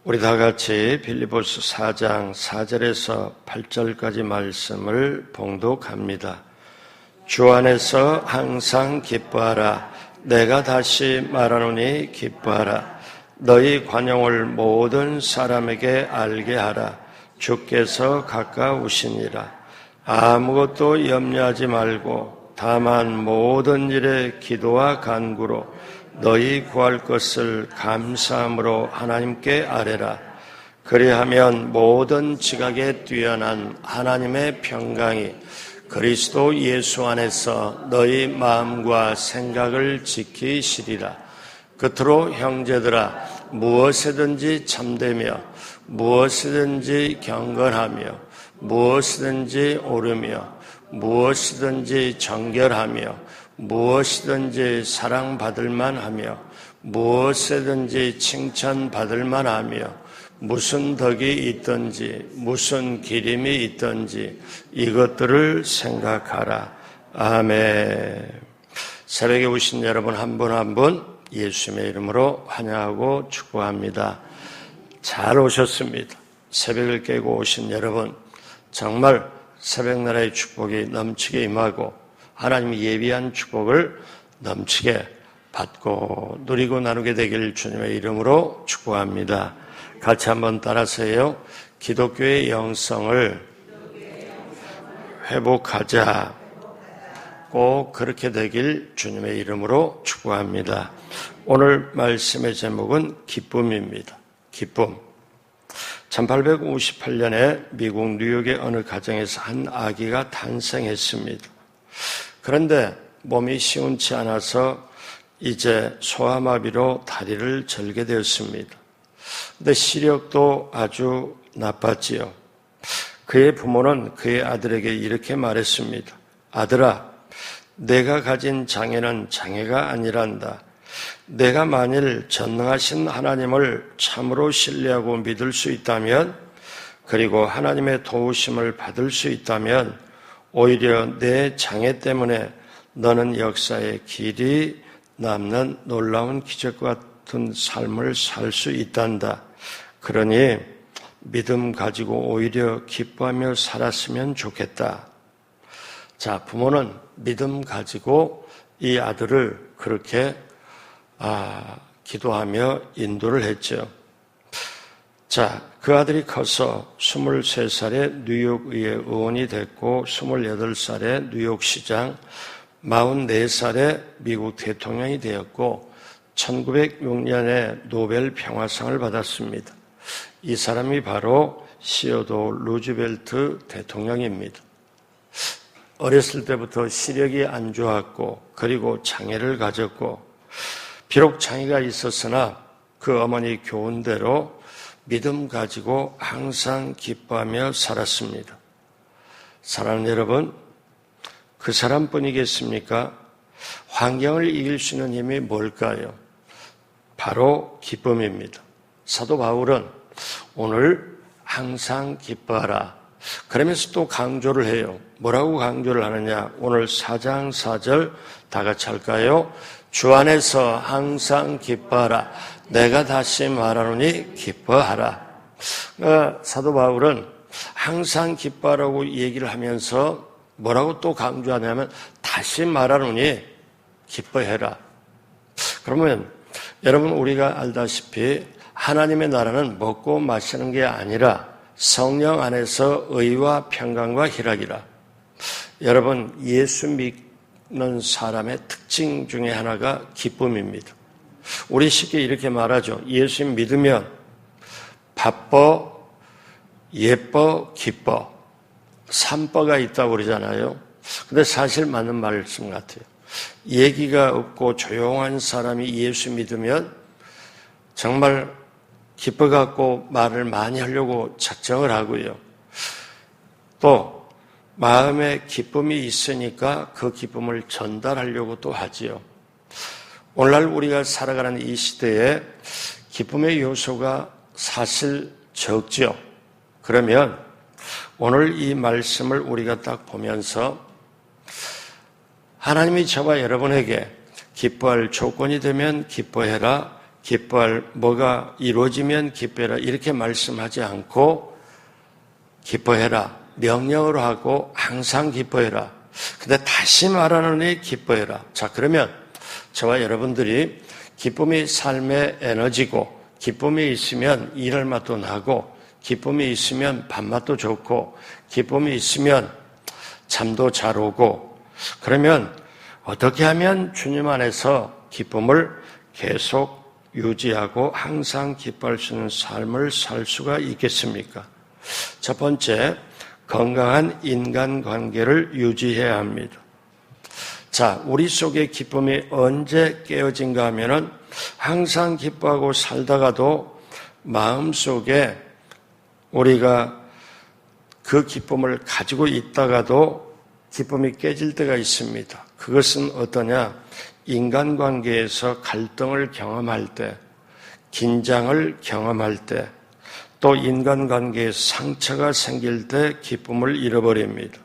우리 다 같이 빌립보서 4장 4절에서 8절까지 말씀을 봉독합니다. 주 안에서 항상 기뻐하라. 내가 다시 말하노니 기뻐하라. 너희 관용을 모든 사람에게 알게 하라. 주께서 가까우시니라. 아무것도 염려하지 말고 다만 모든 일에 기도와 간구로 너희 구할 것을 감사함으로 하나님께 아뢰라. 그리하면 모든 지각에 뛰어난 하나님의 평강이 그리스도 예수 안에서 너희 마음과 생각을 지키시리라. 끝으로 형제들아, 무엇이든지 참되며 무엇이든지 경건하며 무엇이든지 옳으며 무엇이든지 정결하며 무엇이든지 사랑받을 만하며 무엇이든지 칭찬받을 만하며 무슨 덕이 있든지 무슨 기림이 있든지 이것들을 생각하라. 아멘. 새벽에 오신 여러분 한 분 한 분 예수님의 이름으로 환영하고 축복합니다. 잘 오셨습니다. 새벽을 깨고 오신 여러분, 정말 새벽나라의 축복이 넘치게 임하고 하나님이 예비한 축복을 넘치게 받고 누리고 나누게 되길 주님의 이름으로 축복합니다. 같이 한번 따라서요. 기독교의 영성을 회복하자. 꼭 그렇게 되길 주님의 이름으로 축복합니다. 오늘 말씀의 제목은 기쁨입니다. 기쁨. 1858년에 미국 뉴욕의 어느 가정에서 한 아기가 탄생했습니다. 그런데 몸이 시원치 않아서 이제 소아마비로 다리를 절게 되었습니다. 근데 시력도 아주 나빴지요. 그의 부모는 그의 아들에게 이렇게 말했습니다. 아들아, 내가 가진 장애는 장애가 아니란다. 내가 만일 전능하신 하나님을 참으로 신뢰하고 믿을 수 있다면, 그리고 하나님의 도우심을 받을 수 있다면 오히려 내 장애 때문에 너는 역사에 길이 남는 놀라운 기적과 같은 삶을 살 수 있단다. 그러니 믿음 가지고 오히려 기뻐하며 살았으면 좋겠다. 자, 부모는 믿음 가지고 이 아들을 그렇게 기도하며 인도를 했죠. 자, 그 아들이 커서 23살에 뉴욕의회 의원이 됐고 28살에 뉴욕시장, 44살에 미국 대통령이 되었고 1906년에 노벨 평화상을 받았습니다. 이 사람이 바로 시어도 루즈벨트 대통령입니다. 어렸을 때부터 시력이 안 좋았고 그리고 장애를 가졌고 비록 장애가 있었으나 그 어머니 교훈대로 믿음 가지고 항상 기뻐하며 살았습니다. 사랑하는 여러분, 그 사람뿐이겠습니까? 환경을 이길 수 있는 힘이 뭘까요? 바로 기쁨입니다. 사도 바울은 오늘 항상 기뻐하라. 그러면서 또 강조를 해요. 뭐라고 강조를 하느냐? 오늘 4장 4절 다 같이 할까요? 주 안에서 항상 기뻐하라. 내가 다시 말하노니 기뻐하라. 사도 바울은 항상 기뻐하라고 얘기를 하면서 뭐라고 또 강조하냐면 다시 말하노니 기뻐해라. 그러면 여러분, 우리가 알다시피 하나님의 나라는 먹고 마시는 게 아니라 성령 안에서 의와 평강과 희락이라. 여러분, 예수 믿는 사람의 특징 중에 하나가 기쁨입니다. 우리 쉽게 이렇게 말하죠. 예수 믿으면 바빠, 예뻐, 기뻐. 삼뻐가 있다고 그러잖아요. 근데 사실 맞는 말씀 같아요. 얘기가 없고 조용한 사람이 예수 믿으면 정말 기뻐갖고 말을 많이 하려고 작정을 하고요. 또 마음에 기쁨이 있으니까 그 기쁨을 전달하려고 또 하지요. 오늘날 우리가 살아가는 이 시대에 기쁨의 요소가 사실 적죠. 그러면 오늘 이 말씀을 우리가 딱 보면서 하나님이 저와 여러분에게 기뻐할 조건이 되면 기뻐해라, 기뻐할 뭐가 이루어지면 기뻐해라 이렇게 말씀하지 않고 기뻐해라 명령으로 하고 항상 기뻐해라. 근데 다시 말하노니 기뻐해라. 자, 그러면 저와 여러분들이 기쁨이 삶의 에너지고 기쁨이 있으면 일할 맛도 나고 기쁨이 있으면 밥맛도 좋고 기쁨이 있으면 잠도 잘 오고 그러면 어떻게 하면 주님 안에서 기쁨을 계속 유지하고 항상 기뻐할 수 있는 삶을 살 수가 있겠습니까? 첫 번째, 건강한 인간관계를 유지해야 합니다. 자, 우리 속에 기쁨이 언제 깨어진가 하면은 항상 기뻐하고 살다가도 마음속에 우리가 그 기쁨을 가지고 있다가도 기쁨이 깨질 때가 있습니다. 그것은 어떠냐? 인간관계에서 갈등을 경험할 때, 긴장을 경험할 때, 또 인간관계에 상처가 생길 때 기쁨을 잃어버립니다.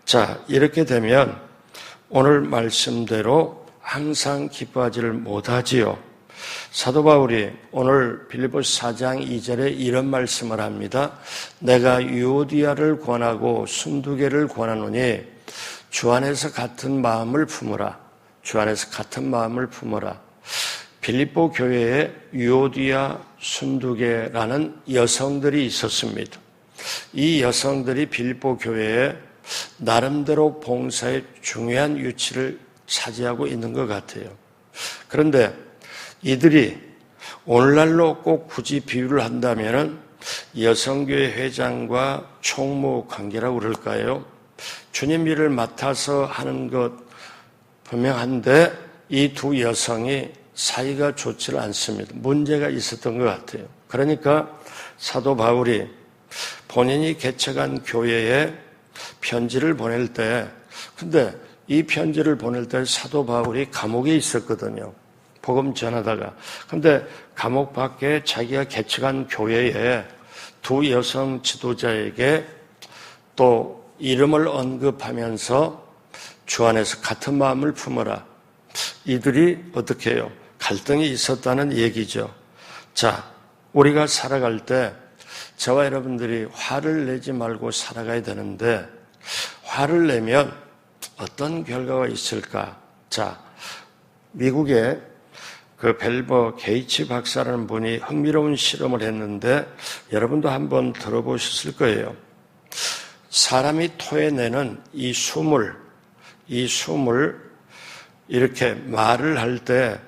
자, 이렇게 되면 오늘 말씀대로 항상 기뻐하지를 못하지요. 사도 바울이 오늘 빌립보서 4장 2절에 이런 말씀을 합니다. 내가 유오디아를 권하고 순두개를 권하노니 주 안에서 같은 마음을 품으라. 주 안에서 같은 마음을 품어라. 빌립보 교회에 유오디아, 순두개라는 여성들이 있었습니다. 이 여성들이 빌립보 교회에 나름대로 봉사에 중요한 위치를 차지하고 있는 것 같아요. 그런데 이들이 오늘날로 꼭 굳이 비유를 한다면 여성교회 회장과 총무 관계라고 그럴까요? 주님 일을 맡아서 하는 것 분명한데 이 두 여성이 사이가 좋지를 않습니다. 문제가 있었던 것 같아요. 그러니까 사도 바울이 본인이 개척한 교회에 편지를 보낼 때, 근데 이 편지를 보낼 때 사도 바울이 감옥에 있었거든요. 복음 전하다가. 근데 감옥 밖에 자기가 개척한 교회에 두 여성 지도자에게 또 이름을 언급하면서 주 안에서 같은 마음을 품어라. 이들이 어떻게 해요? 갈등이 있었다는 얘기죠. 자, 우리가 살아갈 때 저와 여러분들이 화를 내지 말고 살아가야 되는데 화를 내면 어떤 결과가 있을까? 자, 미국의 그 벨버 게이츠 박사라는 분이 흥미로운 실험을 했는데 여러분도 한번 들어보셨을 거예요. 사람이 토해내는 이 숨을 이렇게 말을 할 때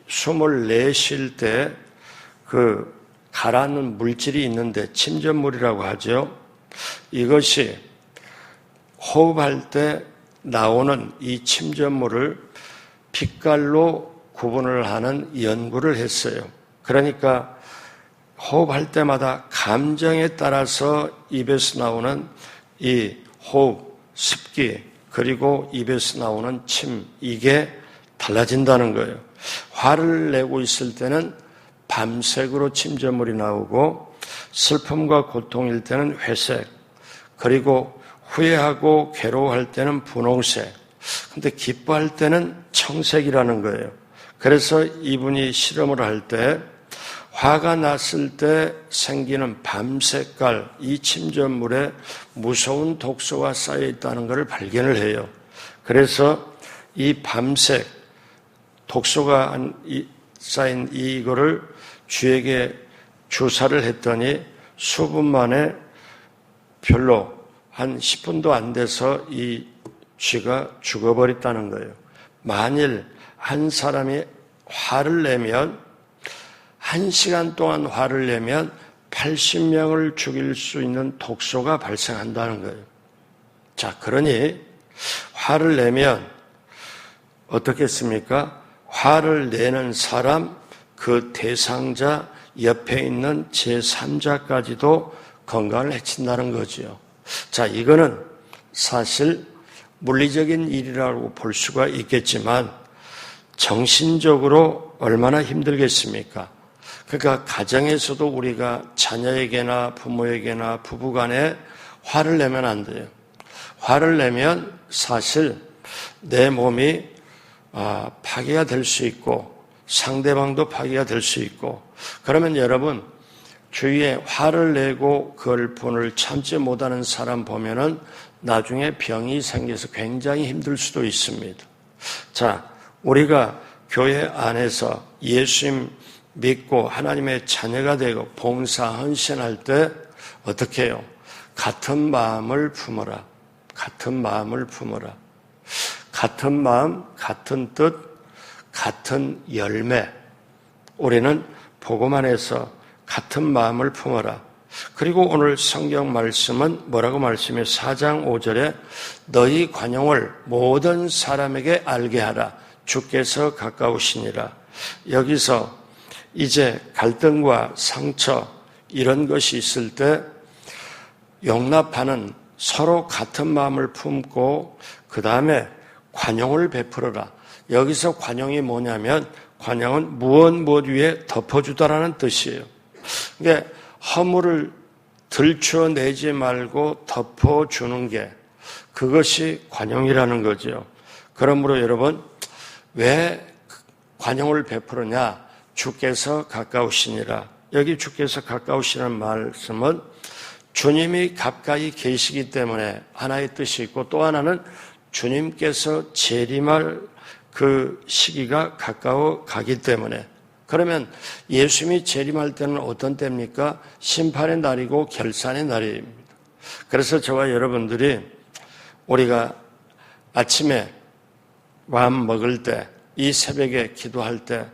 숨을 내쉴 때 그 가라앉는 물질이 있는데 침전물이라고 하죠. 이것이 호흡할 때 나오는 이 침전물을 빛깔로 구분을 하는 연구를 했어요. 그러니까 호흡할 때마다 감정에 따라서 입에서 나오는 이 호흡, 습기, 그리고 입에서 나오는 침, 이게 달라진다는 거예요. 화를 내고 있을 때는 밤색으로 침전물이 나오고 슬픔과 고통일 때는 회색, 그리고 후회하고 괴로워할 때는 분홍색, 근데 기뻐할 때는 청색이라는 거예요. 그래서 이분이 실험을 할 때 화가 났을 때 생기는 밤색깔, 이 침전물에 무서운 독소가 쌓여 있다는 것을 발견을 해요. 그래서 이 밤색 독소가 쌓인 이거를 쥐에게 주사를 했더니 수분 만에 별로 한 10분도 안 돼서 이 쥐가 죽어버렸다는 거예요. 만일 한 사람이 화를 내면 1시간 동안 화를 내면 80명을 죽일 수 있는 독소가 발생한다는 거예요. 자, 그러니 화를 내면 어떻겠습니까? 화를 내는 사람, 그 대상자, 옆에 있는 제3자까지도 건강을 해친다는 거죠. 자, 이거는 사실 물리적인 일이라고 볼 수가 있겠지만 정신적으로 얼마나 힘들겠습니까? 그러니까 가정에서도 우리가 자녀에게나 부모에게나 부부간에 화를 내면 안 돼요. 화를 내면 사실 내 몸이 파괴가 될 수 있고 상대방도 파괴가 될 수 있고, 그러면 여러분 주위에 화를 내고 그걸 분을 참지 못하는 사람 보면은 나중에 병이 생겨서 굉장히 힘들 수도 있습니다. 자, 우리가 교회 안에서 예수님 믿고 하나님의 자녀가 되고 봉사 헌신할 때 어떻게 해요? 같은 마음을 품어라. 같은 마음을 품어라. 같은 마음, 같은 뜻, 같은 열매. 우리는 복음 안에서 같은 마음을 품어라. 그리고 오늘 성경 말씀은 뭐라고 말씀해요? 4장 5절에 너희 관용을 모든 사람에게 알게 하라. 주께서 가까우시니라. 여기서 이제 갈등과 상처 이런 것이 있을 때 용납하는 서로 같은 마음을 품고 그 다음에 관용을 베풀어라. 여기서 관용이 뭐냐면 관용은 무엇 위에 덮어주다라는 뜻이에요. 그러니까 허물을 들춰내지 말고 덮어주는 게 그것이 관용이라는 거죠. 그러므로 여러분 왜 관용을 베푸느냐? 주께서 가까우시니라. 여기 주께서 가까우시는 말씀은 주님이 가까이 계시기 때문에 하나의 뜻이 있고 또 하나는 주님께서 재림할 그 시기가 가까워 가기 때문에 그러면 예수님이 재림할 때는 어떤 때입니까? 심판의 날이고 결산의 날입니다. 그래서 저와 여러분들이 우리가 아침에 마음 먹을 때 이 새벽에 기도할 때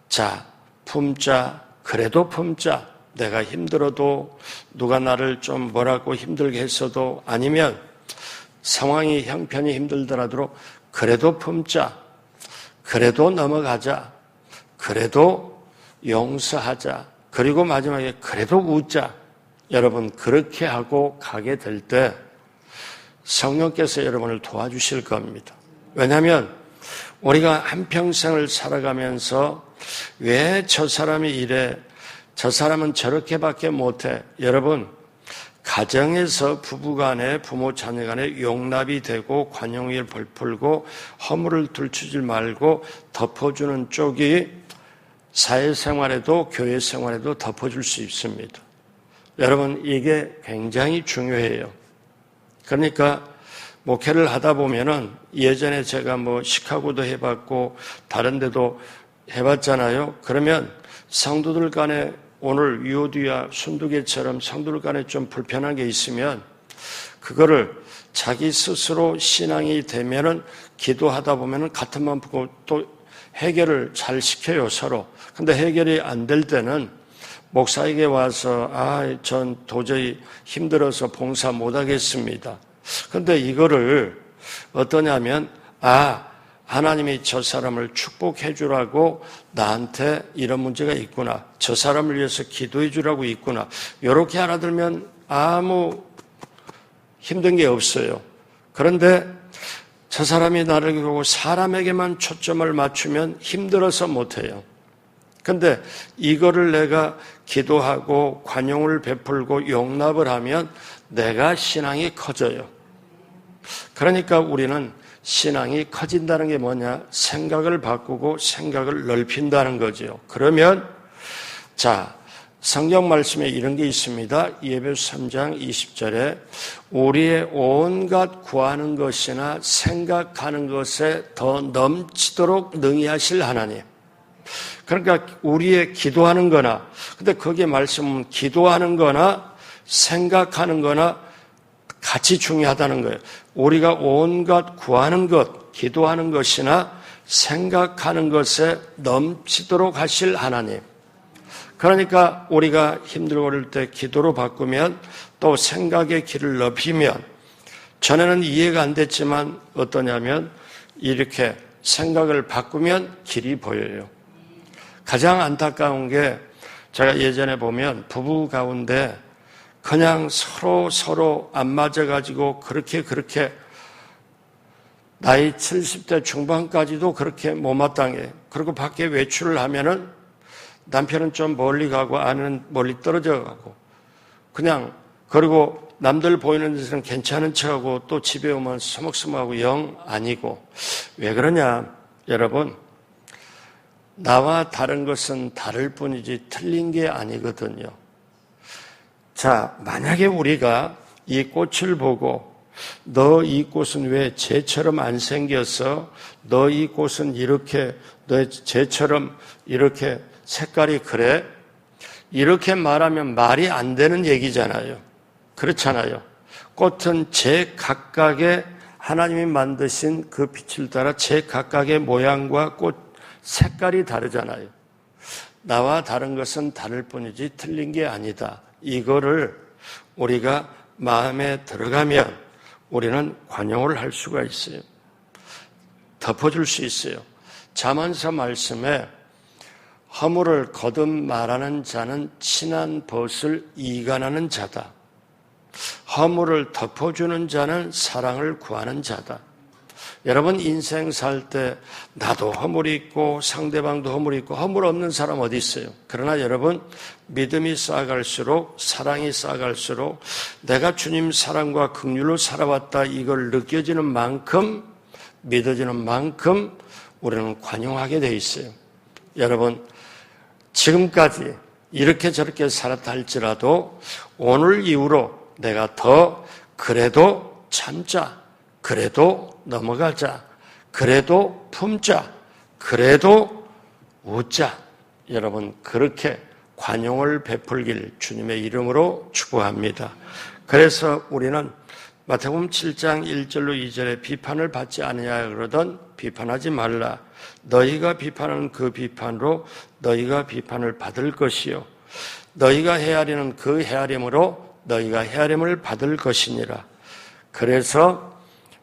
자, 품자, 그래도 품자. 내가 힘들어도 누가 나를 좀 뭐라고 힘들게 했어도 아니면 상황이 형편이 힘들더라도 그래도 품자. 그래도 넘어가자. 그래도 용서하자. 그리고 마지막에 그래도 웃자. 여러분 그렇게 하고 가게 될 때 성령께서 여러분을 도와주실 겁니다. 왜냐하면 우리가 한평생을 살아가면서 왜 저 사람이 이래 저 사람은 저렇게밖에 못해. 여러분 가정에서 부부간에 부모 자녀간에 용납이 되고 관용을 베풀고 허물을 들추지 말고 덮어주는 쪽이 사회생활에도 교회생활에도 덮어줄 수 있습니다. 여러분 이게 굉장히 중요해요. 그러니까 목회를 하다 보면은 예전에 제가 시카고도 해봤고 다른 데도 해봤잖아요. 그러면 성도들 간에 오늘 UOD와 순두개처럼 성도들 간에 좀 불편한 게 있으면 그거를 자기 스스로 신앙이 되면은 기도하다 보면은 같은 마음 품고 또 해결을 잘 시켜요, 서로. 근데 해결이 안 될 때는 목사에게 와서 전 도저히 힘들어서 봉사 못 하겠습니다. 근데 이거를 어떠냐면 하나님이 저 사람을 축복해 주라고 나한테 이런 문제가 있구나. 저 사람을 위해서 기도해 주라고 있구나. 이렇게 알아들면 아무 힘든 게 없어요. 그런데 저 사람이 나를 보고 사람에게만 초점을 맞추면 힘들어서 못해요. 근데 이거를 내가 기도하고 관용을 베풀고 용납을 하면 내가 신앙이 커져요. 그러니까 우리는 신앙이 커진다는 게 뭐냐? 생각을 바꾸고 생각을 넓힌다는 거죠. 그러면 성경 말씀에 이런 게 있습니다. 에베소 3장 20절에 우리의 온갖 구하는 것이나 생각하는 것에 더 넘치도록 능히 하실 하나님. 그러니까 우리의 기도하는 거나 근데 거기에 말씀은 기도하는 거나 생각하는 거나 같이 중요하다는 거예요. 우리가 온갖 구하는 것, 기도하는 것이나 생각하는 것에 넘치도록 하실 하나님. 그러니까 우리가 힘들고 어릴 때 기도로 바꾸면 또 생각의 길을 넓히면 전에는 이해가 안 됐지만 어떠냐면 이렇게 생각을 바꾸면 길이 보여요. 가장 안타까운 게 제가 예전에 보면 부부 가운데 그냥 서로 안 맞아가지고 그렇게 나이 70대 중반까지도 그렇게 못마땅해. 그리고 밖에 외출을 하면은 남편은 좀 멀리 가고 아내는 멀리 떨어져 가고 그리고 남들 보이는 데서는 괜찮은 척하고 또 집에 오면 서먹서먹하고 영 아니고 왜 그러냐 여러분 나와 다른 것은 다를 뿐이지 틀린 게 아니거든요. 자, 만약에 우리가 이 꽃을 보고 너 이 꽃은 왜 쟤처럼 안 생겨서 너 이 꽃은 이렇게 너 쟤처럼 이렇게 색깔이 그래? 이렇게 말하면 말이 안 되는 얘기잖아요. 그렇잖아요. 꽃은 제 각각의 하나님이 만드신 그 빛을 따라 제 각각의 모양과 꽃 색깔이 다르잖아요. 나와 다른 것은 다를 뿐이지 틀린 게 아니다. 이거를 우리가 마음에 들어가면 우리는 관용을 할 수가 있어요. 덮어줄 수 있어요. 잠언서 말씀에 허물을 거듭 말하는 자는 친한 벗을 이간하는 자다. 허물을 덮어주는 자는 사랑을 구하는 자다. 여러분 인생 살 때 나도 허물이 있고 상대방도 허물이 있고 허물 없는 사람 어디 있어요? 그러나 여러분 믿음이 쌓아갈수록 사랑이 쌓아갈수록 내가 주님 사랑과 긍휼로 살아왔다 이걸 느껴지는 만큼 믿어지는 만큼 우리는 관용하게 돼 있어요. 여러분 지금까지 이렇게 저렇게 살았다 할지라도 오늘 이후로 내가 더 그래도 참자, 그래도 넘어가자, 그래도 품자, 그래도 웃자. 여러분 그렇게 관용을 베풀길 주님의 이름으로 축복합니다. 그래서 우리는 마태복음 7장 1절로 2절에 비판을 받지 아니하여 그러던 비판하지 말라. 너희가 비판하는 그 비판으로 너희가 비판을 받을 것이요 너희가 헤아리는 그 헤아림으로 너희가 헤아림을 받을 것이니라. 그래서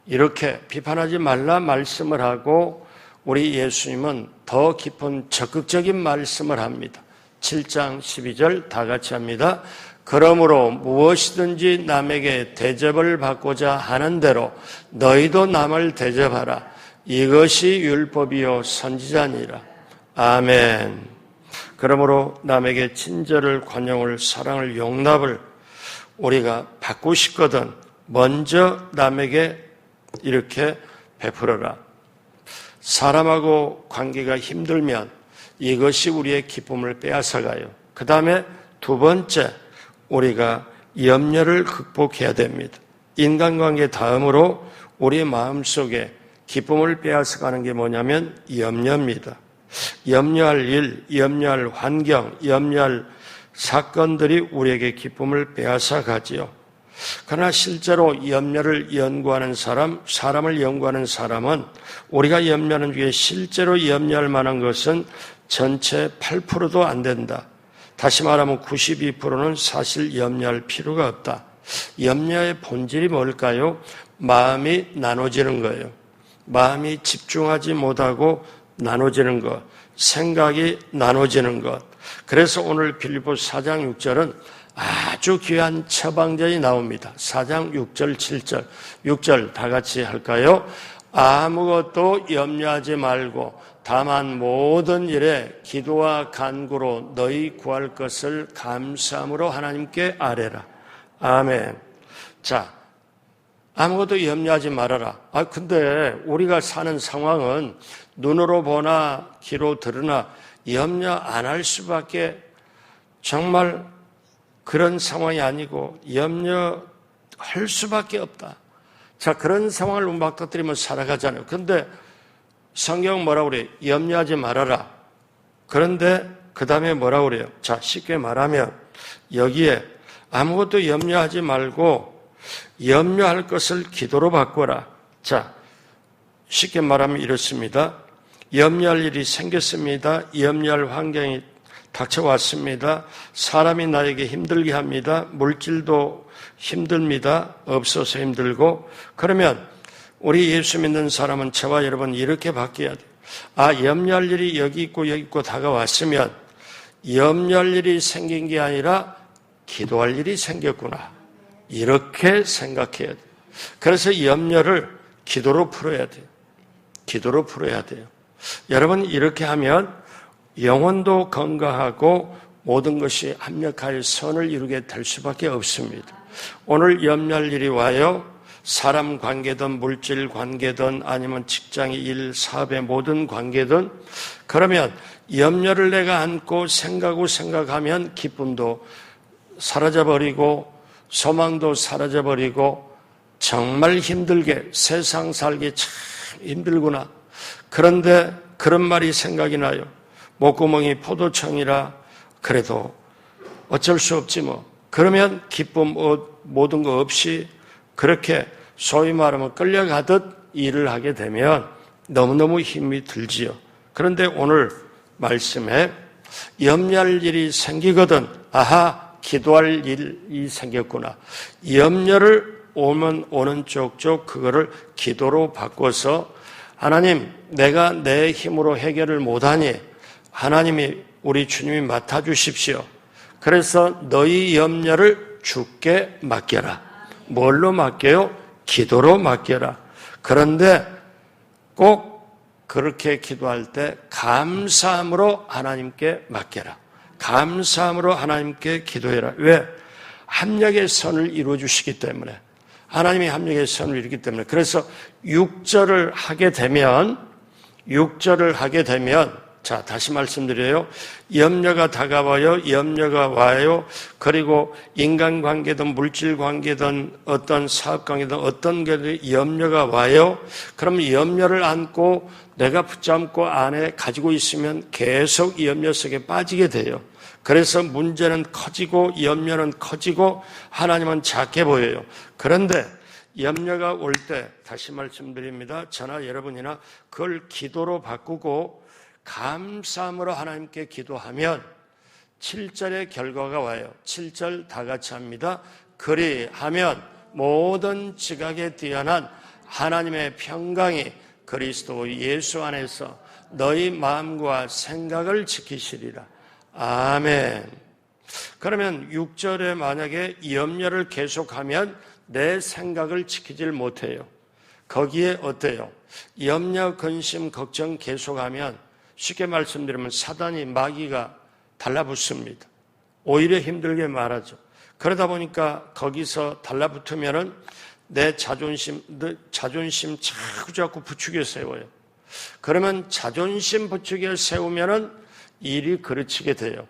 이렇게 비판하지 말라 말씀을 하고 우리 예수님은 더 깊은 적극적인 말씀을 합니다. 7장 12절 다 같이 합니다. 그러므로 무엇이든지 남에게 대접을 받고자 하는 대로 너희도 남을 대접하라. 이것이 율법이요 선지자니라. 아멘. 그러므로 남에게 친절을, 관용을, 사랑을, 용납을 우리가 받고 싶거든 먼저 남에게 이렇게 베풀어라. 사람하고 관계가 힘들면 이것이 우리의 기쁨을 빼앗아가요. 그 다음에 두 번째, 우리가 염려를 극복해야 됩니다. 인간관계 다음으로 우리 마음속에 기쁨을 빼앗아가는 게 뭐냐면 염려입니다. 염려할 일, 염려할 환경, 염려할 사건들이 우리에게 기쁨을 빼앗아가지요. 그러나 실제로 염려를 연구하는 사람을 연구하는 사람은 우리가 염려하는 중에 실제로 염려할 만한 것은 전체 8%도 안 된다. 다시 말하면 92%는 사실 염려할 필요가 없다. 염려의 본질이 뭘까요? 마음이 나눠지는 거예요. 마음이 집중하지 못하고 나눠지는 것, 생각이 나눠지는 것. 그래서 오늘 빌립보서 4장 6절은 아주 귀한 처방전이 나옵니다. 4장 6절, 7절. 6절 다 같이 할까요? 아무것도 염려하지 말고 다만 모든 일에 기도와 간구로 너희 구할 것을 감사함으로 하나님께 아뢰라. 아멘. 자, 아무것도 염려하지 말아라. 근데 우리가 사는 상황은 눈으로 보나 귀로 들으나 염려 안 할 수밖에 정말 그런 상황이 아니고 염려할 수밖에 없다. 자, 그런 상황을 맞닥뜨리면 살아가잖아요. 그런데 성경 뭐라고 그래요? 염려하지 말아라. 그런데 그 다음에 뭐라고 그래요? 자, 쉽게 말하면 여기에 아무것도 염려하지 말고 염려할 것을 기도로 바꿔라. 자, 쉽게 말하면 이렇습니다. 염려할 일이 생겼습니다. 염려할 환경이 닥쳐왔습니다. 사람이 나에게 힘들게 합니다. 물질도 힘듭니다. 없어서 힘들고. 그러면 우리 예수 믿는 사람은 저와 여러분 이렇게 바뀌어야 돼요. 염려할 일이 여기 있고 다가왔으면 염려할 일이 생긴 게 아니라 기도할 일이 생겼구나. 이렇게 생각해야 돼요. 그래서 염려를 기도로 풀어야 돼요. 기도로 풀어야 돼요. 여러분 이렇게 하면 영혼도 건강하고 모든 것이 합력하여 선을 이루게 될 수밖에 없습니다. 오늘 염려할 일이 와요. 사람 관계든 물질 관계든 아니면 직장의 일, 사업의 모든 관계든 그러면 염려를 내가 안고 생각하면 기쁨도 사라져버리고 소망도 사라져버리고 정말 힘들게 세상 살기 참 힘들구나. 그런데 그런 말이 생각이 나요. 목구멍이 포도청이라 그래도 어쩔 수 없지 뭐. 그러면 기쁨 모든 거 없이 그렇게 소위 말하면 끌려가듯 일을 하게 되면 너무너무 힘이 들지요. 그런데 오늘 말씀에 염려할 일이 생기거든 아하 기도할 일이 생겼구나. 염려를 오는 쪽쪽 그거를 기도로 바꿔서 하나님 내가 내 힘으로 해결을 못하니 하나님이 우리 주님이 맡아주십시오. 그래서 너희 염려를 주께 맡겨라. 뭘로 맡겨요? 기도로 맡겨라. 그런데 꼭 그렇게 기도할 때 감사함으로 하나님께 맡겨라. 감사함으로 하나님께 기도해라. 왜? 합력의 선을 이루어 주시기 때문에. 하나님이 합력의 선을 이루기 때문에. 그래서 6절을 하게 되면 자, 다시 말씀드려요. 염려가 다가와요. 염려가 와요. 그리고 인간관계든 물질관계든 어떤 사업관계든 어떤 게 염려가 와요. 그럼 염려를 안고 내가 붙잡고 안에 가지고 있으면 계속 이 염려 속에 빠지게 돼요. 그래서 문제는 커지고 염려는 커지고 하나님은 작게 보여요. 그런데 염려가 올 때 다시 말씀드립니다. 저나 여러분이나 그걸 기도로 바꾸고 감사함으로 하나님께 기도하면 7절의 결과가 와요. 7절 다 같이 합니다. 그리하면 모든 지각에 뛰어난 하나님의 평강이 그리스도 예수 안에서 너희 마음과 생각을 지키시리라. 아멘. 그러면 6절에 만약에 염려를 계속하면 내 생각을 지키질 못해요. 거기에 어때요? 염려, 근심, 걱정 계속하면 쉽게 말씀드리면 사단이 마귀가 달라붙습니다. 오히려 힘들게 말하죠. 그러다 보니까 거기서 달라붙으면은 내 자존심 자꾸 부추겨 세워요. 그러면 자존심 부추겨 세우면은 일이 그르치게 돼요.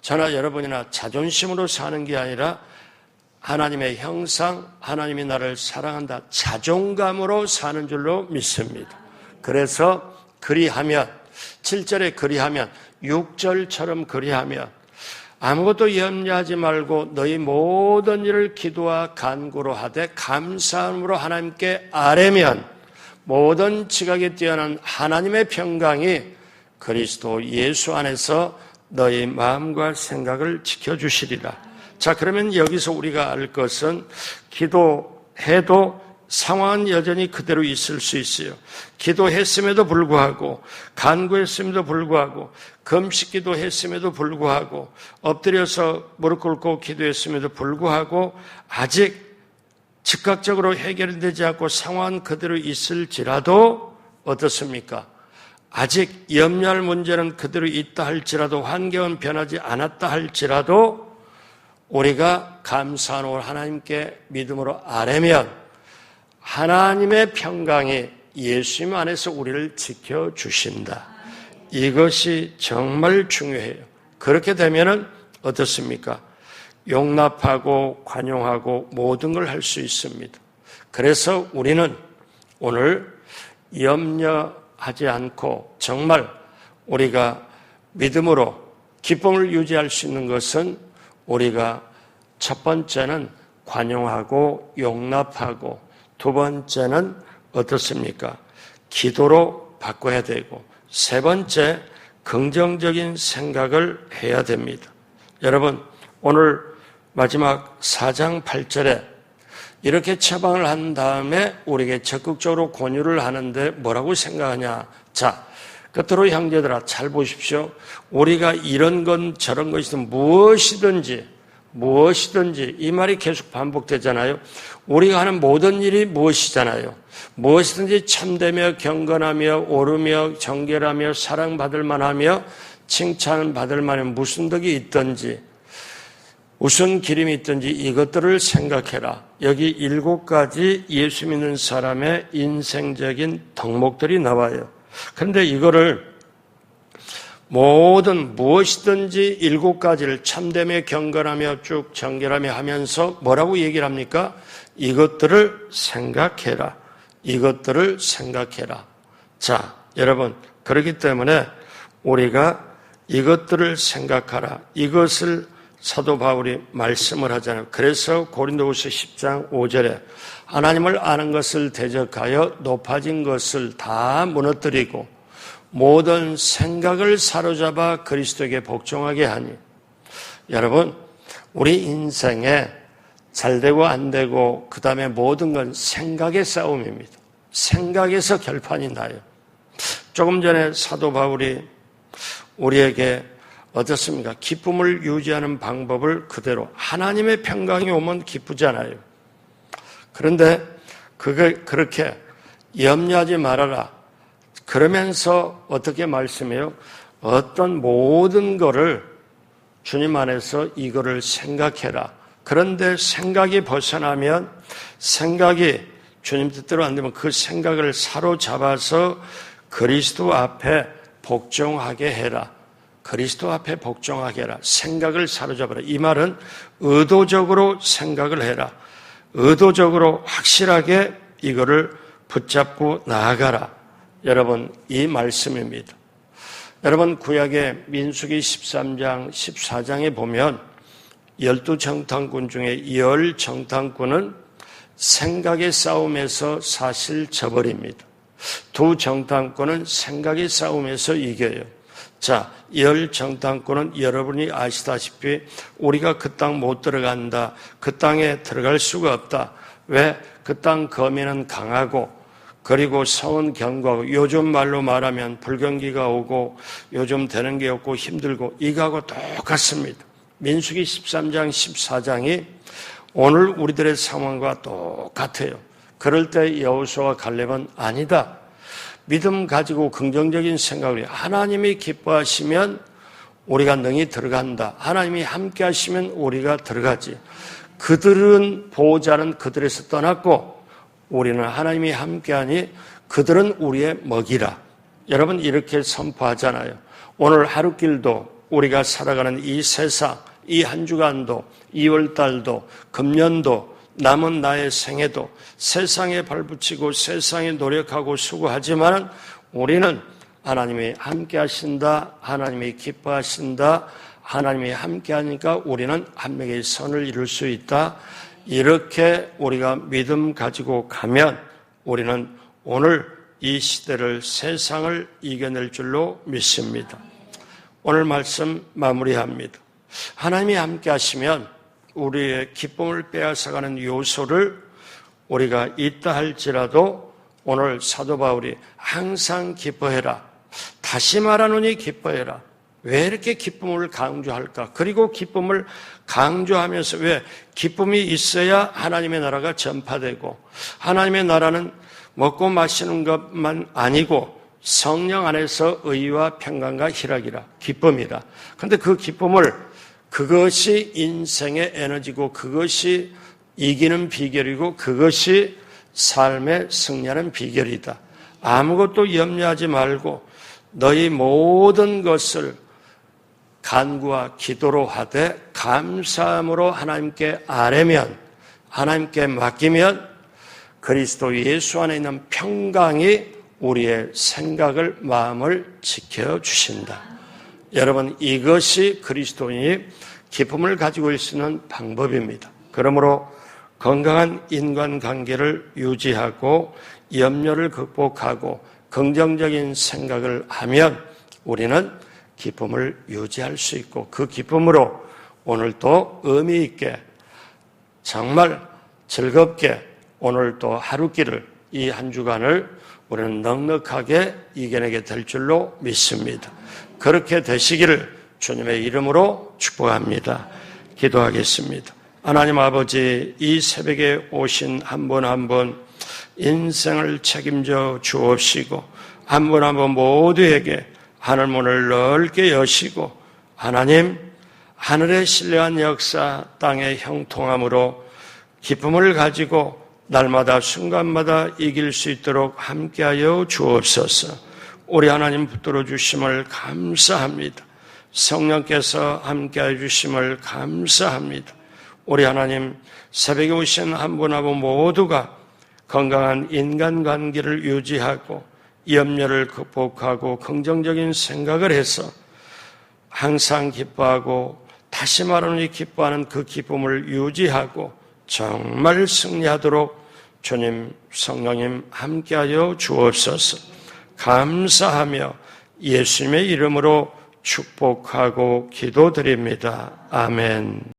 저나 여러분이나 자존심으로 사는 게 아니라 하나님의 형상, 하나님이 나를 사랑한다. 자존감으로 사는 줄로 믿습니다. 그래서 그리하면 7절에 그리하면 6절처럼 그리하면 아무것도 염려하지 말고 너희 모든 일을 기도와 간구로 하되 감사함으로 하나님께 아뢰면 모든 지각에 뛰어난 하나님의 평강이 그리스도 예수 안에서 너희 마음과 생각을 지켜주시리라. 자, 그러면 여기서 우리가 알 것은 기도해도 상황은 여전히 그대로 있을 수 있어요. 기도했음에도 불구하고, 간구했음에도 불구하고, 금식기도 했음에도 불구하고, 엎드려서 무릎 꿇고 기도했음에도 불구하고 아직 즉각적으로 해결되지 않고 상황은 그대로 있을지라도 어떻습니까? 아직 염려할 문제는 그대로 있다 할지라도 환경은 변하지 않았다 할지라도 우리가 감사한 오늘 하나님께 믿음으로 아뢰면 하나님의 평강이 예수님 안에서 우리를 지켜주신다. 이것이 정말 중요해요. 그렇게 되면은 어떻습니까? 용납하고 관용하고 모든 걸 할 수 있습니다. 그래서 우리는 오늘 염려하지 않고 정말 우리가 믿음으로 기쁨을 유지할 수 있는 것은 우리가 첫 번째는 관용하고 용납하고 두 번째는 어떻습니까? 기도로 바꿔야 되고 세 번째 긍정적인 생각을 해야 됩니다. 여러분 오늘 마지막 4장 8절에 이렇게 처방을 한 다음에 우리에게 적극적으로 권유를 하는데 뭐라고 생각하냐? 자, 끝으로 형제들아 잘 보십시오. 우리가 이런 건 저런 것이든 무엇이든지 이 말이 계속 반복되잖아요. 우리가 하는 모든 일이 무엇이잖아요. 무엇이든지 참되며 경건하며 오르며 정결하며 사랑받을 만하며 칭찬받을 만한 무슨 덕이 있든지 무슨 기름이 있든지 이것들을 생각해라. 여기 7가지 예수 믿는 사람의 인생적인 덕목들이 나와요. 그런데 이거를 모든 무엇이든지 7가지를 참되며 경건하며 쭉 정결하며 하면서 뭐라고 얘기를 합니까? 이것들을 생각해라. 이것들을 생각해라. 자, 여러분, 그렇기 때문에 우리가 이것들을 생각하라. 이것을 사도 바울이 말씀을 하잖아요. 그래서 고린도후서 10장 5절에 하나님을 아는 것을 대적하여 높아진 것을 다 무너뜨리고 모든 생각을 사로잡아 그리스도에게 복종하게 하니. 여러분, 우리 인생에 잘되고 안되고 그 다음에 모든 건 생각의 싸움입니다. 생각에서 결판이 나요. 조금 전에 사도 바울이 우리에게 어떻습니까? 기쁨을 유지하는 방법을 그대로, 하나님의 평강이 오면 기쁘잖아요. 그런데 그렇게 염려하지 말아라. 그러면서 어떻게 말씀해요? 어떤 모든 거를 주님 안에서 이거를 생각해라. 그런데 생각이 벗어나면, 생각이 주님 뜻대로 안 되면 그 생각을 사로잡아서 그리스도 앞에 복종하게 해라. 그리스도 앞에 복종하게 해라. 생각을 사로잡아라. 이 말은 의도적으로 생각을 해라. 의도적으로 확실하게 이거를 붙잡고 나아가라. 여러분, 이 말씀입니다. 여러분, 구약의 민수기 13장, 14장에 보면 12정탐꾼 중에 10정탐꾼은 생각의 싸움에서 사실 져버립니다. 2정탐꾼은 생각의 싸움에서 이겨요. 자, 10정탐꾼은 여러분이 아시다시피 우리가 그 땅 못 들어간다. 그 땅에 들어갈 수가 없다. 왜? 그 땅 거민은 강하고 그리고 성은 견고하고 요즘 말로 말하면 불경기가 오고 요즘 되는 게 없고 힘들고 이거하고 똑같습니다. 민수기 13장, 14장이 오늘 우리들의 상황과 똑같아요. 그럴 때 여호수아와 갈렙은 아니다. 믿음 가지고 긍정적인 생각을 해요. 하나님이 기뻐하시면 우리가 능히 들어간다. 하나님이 함께 하시면 우리가 들어가지. 그들은 보호자는 그들에서 떠났고 우리는 하나님이 함께하니 그들은 우리의 먹이라. 여러분 이렇게 선포하잖아요. 오늘 하루길도 우리가 살아가는 이 세상, 이 한 주간도, 2월달도, 금년도, 남은 나의 생애도 세상에 발붙이고 세상에 노력하고 수고하지만 우리는 하나님이 함께 하신다. 하나님이 기뻐하신다. 하나님이 함께 하니까 우리는 한 명의 선을 이룰 수 있다. 이렇게 우리가 믿음 가지고 가면 우리는 오늘 이 시대를, 세상을 이겨낼 줄로 믿습니다. 오늘 말씀 마무리합니다. 하나님이 함께 하시면 우리의 기쁨을 빼앗아가는 요소를 우리가 있다 할지라도 오늘 사도 바울이 항상 기뻐해라. 다시 말하노니 기뻐해라. 왜 이렇게 기쁨을 강조할까? 그리고 기쁨을 강조하면서 왜? 기쁨이 있어야 하나님의 나라가 전파되고 하나님의 나라는 먹고 마시는 것만 아니고 성령 안에서 의와 평강과 희락이라, 기쁨이라. 그런데 그 기쁨을, 그것이 인생의 에너지고 그것이 이기는 비결이고 그것이 삶의 승리하는 비결이다. 아무것도 염려하지 말고 너희 모든 것을 간구와 기도로 하되 감사함으로 하나님께 아뢰면, 하나님께 맡기면 그리스도 예수 안에 있는 평강이 우리의 생각을, 마음을 지켜주신다. 여러분, 이것이 그리스도인이 기쁨을 가지고 있는 방법입니다. 그러므로 건강한 인간관계를 유지하고 염려를 극복하고 긍정적인 생각을 하면 우리는 기쁨을 유지할 수 있고 그 기쁨으로 오늘도 의미 있게 정말 즐겁게 오늘도 하루길을, 이 한 주간을 우리는 넉넉하게 이겨내게 될 줄로 믿습니다. 그렇게 되시기를 주님의 이름으로 축복합니다. 기도하겠습니다. 하나님 아버지, 이 새벽에 오신 한 분 한 분 인생을 책임져 주옵시고 한 분 한 분 모두에게 하늘문을 넓게 여시고 하나님, 하늘의 신령한 역사, 땅의 형통함으로 기쁨을 가지고 날마다 순간마다 이길 수 있도록 함께하여 주옵소서. 우리 하나님 붙들어 주심을 감사합니다. 성령께서 함께해 주심을 감사합니다. 우리 하나님 새벽에 오신 한 분 한 분 모두가 건강한 인간관계를 유지하고 염려를 극복하고 긍정적인 생각을 해서 항상 기뻐하고 다시 말하노니 기뻐하는 그 기쁨을 유지하고 정말 승리하도록 주님 성령님 함께하여 주옵소서. 감사하며 예수님의 이름으로 축복하고 기도드립니다. 아멘.